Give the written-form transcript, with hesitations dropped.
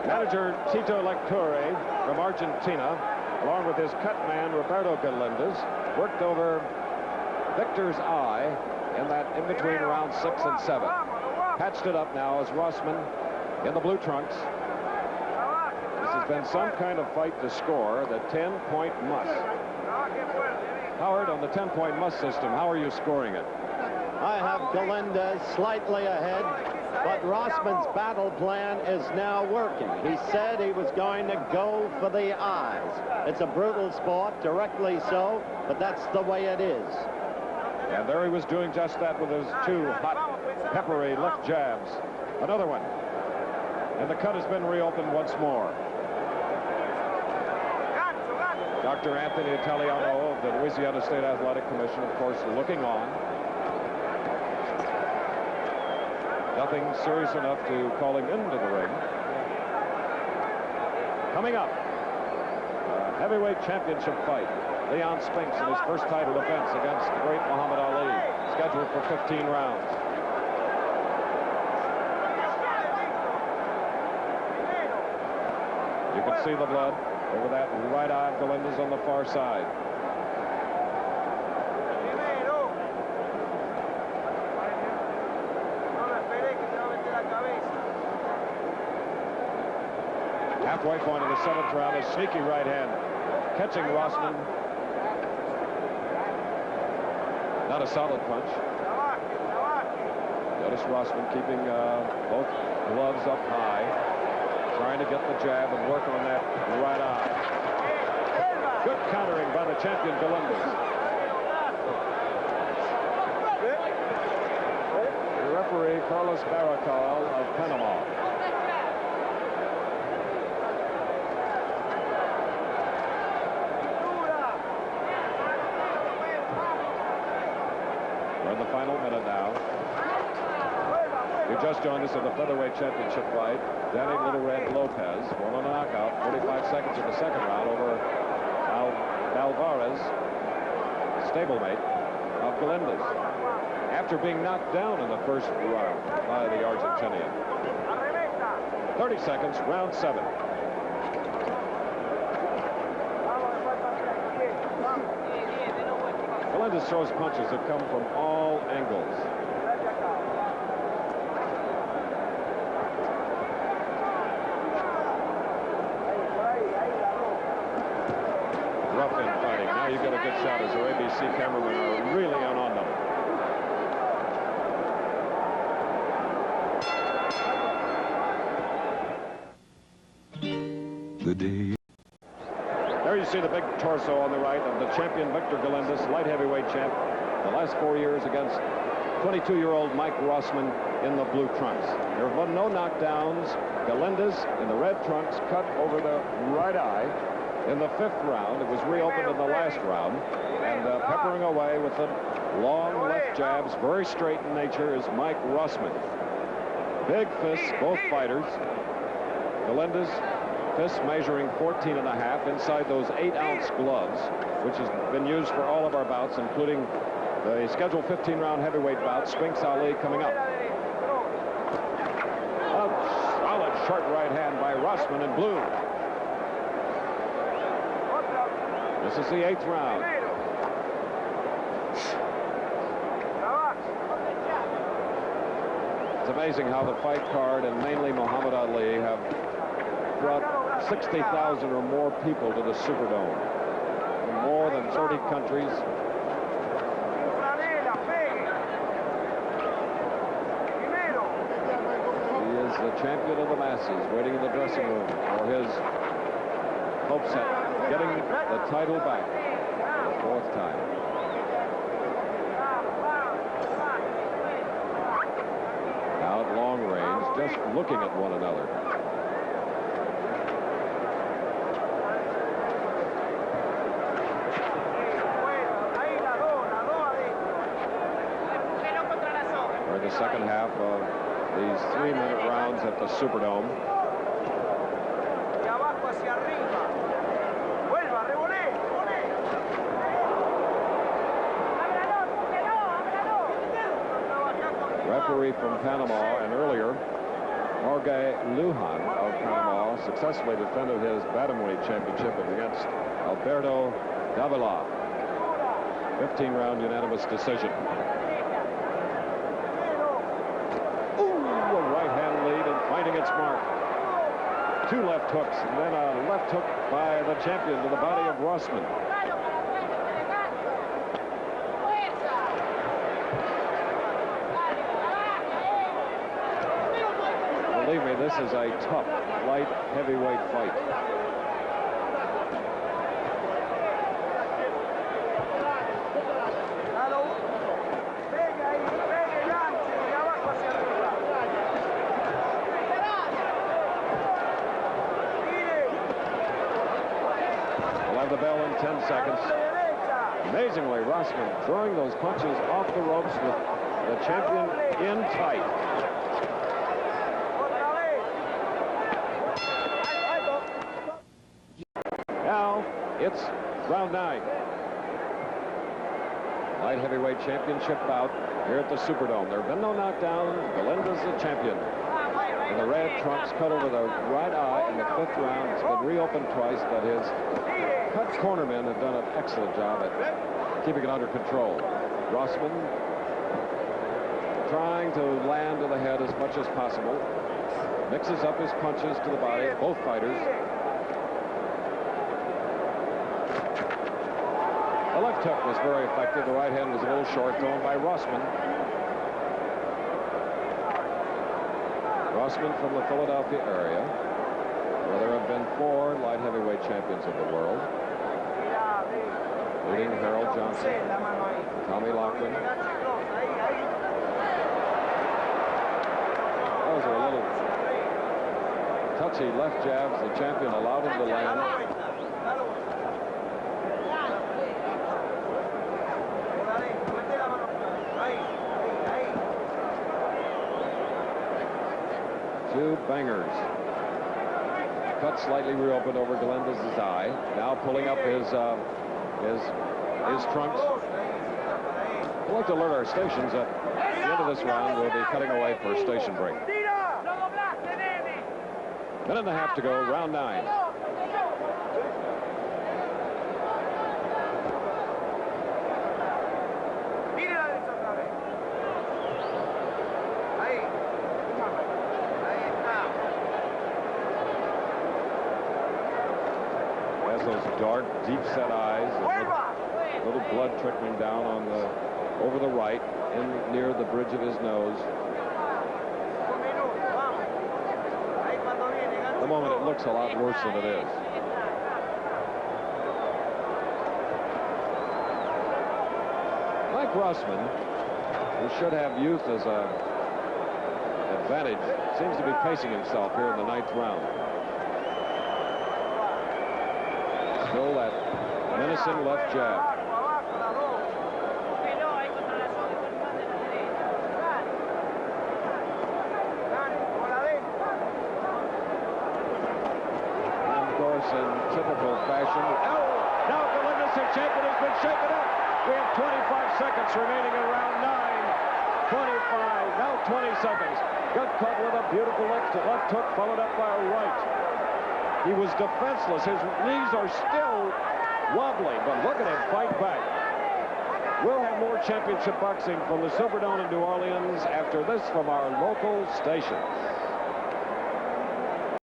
Manager Tito Lecture from Argentina, along with his cut man Roberto Galindez, worked over Victor's eye in that in between rounds 6 and 7. Patched it up now as Rossman in the blue trunks. This has been some kind of fight to score the 10-point must. Howard, on the 10-point must system, how are you scoring it? I have Galindez slightly ahead, but Rossman's battle plan is now working. He said he was going to go for the eyes. It's a brutal sport, directly so, but that's the way it is. And there he was doing just that with his 2 hot, peppery left jabs. Another one. And the cut has been reopened once more. Dr. Anthony Italiano of the Louisiana State Athletic Commission, of course, looking on. Nothing serious enough to call him into the ring. Coming up, a heavyweight championship fight. Leon Spinks in his first title defense against the great Muhammad Ali, scheduled for 15 rounds. You can see the blood over that right eye of Galindez on the far side. Halfway point of the 7th round, a sneaky right hand catching Rossman. Not a solid punch. Notice Rossman keeping both gloves up high, trying to get the jab and work on that right eye. Good countering by the champion Galindez. The referee, Carlos Barracal of Panama. We're in the final minute now. You just joined us in the featherweight championship fight. Danny Little Red Lopez won on a knockout, 45 seconds in the 2nd round over Alvarez, stablemate of Galindez, after being knocked down in the 1st round by the Argentinian. 30 seconds, round 7. Galindez throws punches that come from all angles. Rough in fighting. Now you get a good shot as our ABC cameramen are really on them. The day. There you see the big torso on the right of the champion Victor Galindez, light heavyweight champ, the last 4 years against 22-year-old Mike Rossman in the blue trunks. There have been no knockdowns. Galindez in the red trunks cut over the right eye in the 5th round. It was reopened in the last round. And peppering away with the long left jabs, very straight in nature, is Mike Rossman. Big fists, both fighters. Galindez, fists measuring 14.5 inside those 8-ounce gloves, which has been used for all of our bouts, including the scheduled 15-round heavyweight bout, Spinks Ali, coming up. A solid short right hand by Rossman in blue. This is the 8th round. It's amazing how the fight card and mainly Muhammad Ali have brought 60,000 or more people to the Superdome from more than 30 countries. He is the champion of the masses, waiting in the dressing room for his hopes at getting the title back for the 4th time. Now at long range, just looking at one another. The second half of these 3-minute rounds at the Superdome. Referee from Panama, and earlier Jorge Lujan of Panama successfully defended his bantamweight championship against Alberto Davila. 15-round unanimous decision. Ooh, a right-hand lead and finding its mark. 2 left hooks, and then a left hook by the champion to the body of Rossman. Believe me, this is a tough, light heavyweight fight. We'll have the bell in 10 seconds. Amazingly, Rossman throwing those punches off the ropes with the champion in tight. Now it's round 9. Light heavyweight championship bout here at the Superdome. There have been no knockdowns. Galindez the champion. And the red trunks cut over the right eye in the 5th round. It's been reopened twice, but his cut cornermen have done an excellent job at keeping it under control. Rossman trying to land to the head as much as possible. Mixes up his punches to the body, both fighters. The left hook was very effective. The right hand was a little short, thrown by Rossman. Rossman from the Philadelphia area, where there have been 4 light heavyweight champions of the world, including Harold Johnson, Tommy Loughlin. Those are a little touchy left jabs. The champion allowed him to land. Two bangers. Cut slightly reopened over Galindez's eye. Now pulling up his trunks. I'd like to alert our stations that at the end of this round we'll be cutting away for a station break. Minute and a half to go, round 9. Those dark, deep-set eyes, a little blood trickling down on over the right, near the bridge of his nose. At the moment, it looks a lot worse than it is. Mike Rossman, who should have youth as an advantage, seems to be pacing himself here in the 9th round. Still that menacing left jab. And of course, in typical fashion. Oh! Now Galindez, the champion, has been shaken up. We have 25 seconds remaining in round 9. 25, now 20 seconds. Got caught with a beautiful left hook, followed up by a right. He was defenseless. His knees are still wobbly, but look at him fight back. We'll have more championship boxing from the Superdome in New Orleans after this from our local station.